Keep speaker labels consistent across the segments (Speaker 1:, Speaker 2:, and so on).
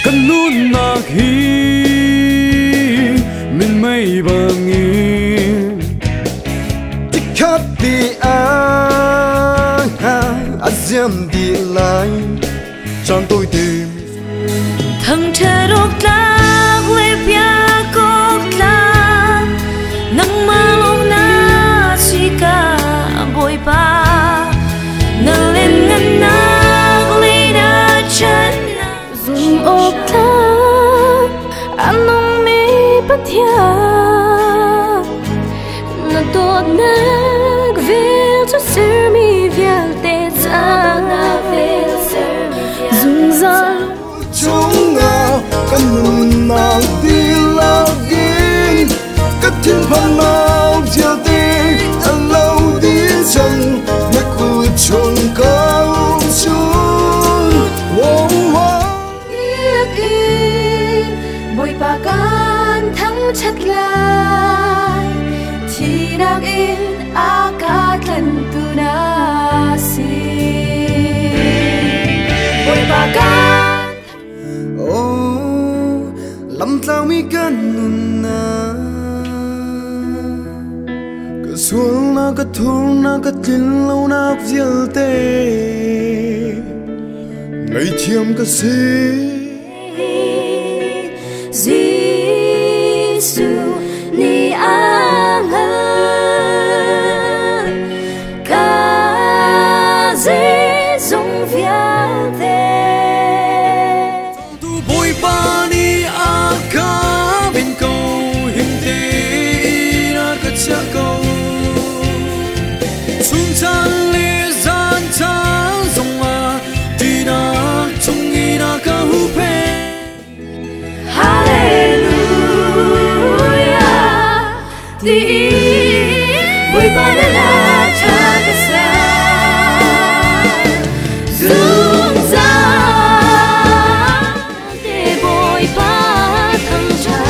Speaker 1: kan nun nak hi min mai bangin tikhat ti aziam ti lai chan tôi tìm
Speaker 2: thằng cha đốt lá quê bia cốt lá nắng mơ lâu na chỉ cả bồi ba nâng lên ngân nát lấy đá chân dùng ốp lá anh nông mi bất hiếu na tốt nát về cho sớm mi về tết ra dùng ra
Speaker 1: chúng ngào kan nun nak ti lagin kat thiên phan mau chia ti lâu tin chân mắt khu chuông cao xuống wong hoa
Speaker 2: yên bồi bà can thắng chất lại chỉ đang in akat lần tu na si bồi bà can
Speaker 1: lâm tao mi kan nun na ka sual na ka thur na ka tin lâu na vial te ngày thiam ka se
Speaker 2: Giêsu ni ang ca dễ giống vial te
Speaker 1: tu boy pa ni a ka bên câu hình te na ka cha câu chung chan le gian cha zong a ti na chung i na ka hu pe
Speaker 2: Hallelujah đi bồi ba la cha ka sa dung ra để bồi ba thăng cha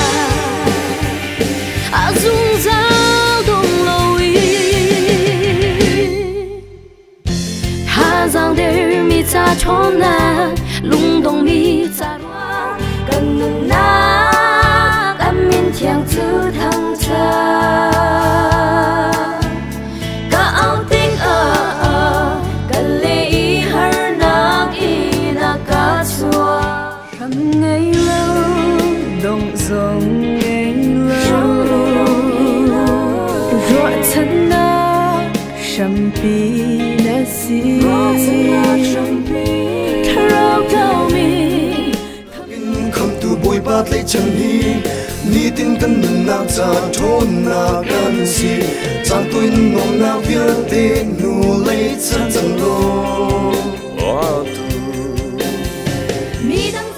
Speaker 2: dung ra đông lâu hà giang để mi cha chôn na lung dong mi cha loa cần nung na cảm miên thiang chữ thăng cha cả áo tinh cả lệ ý har nang y na cả chua
Speaker 3: hằng ngày lâu đồng dòng ngày lâu rõ chân na sầm pi na si
Speaker 2: thao cao mi
Speaker 1: không tu bồi bát lấy chân hi ni tin kan nun na cha thon na kan si chan tôi nong na vial te nu lấy cha chân lo
Speaker 2: mi dang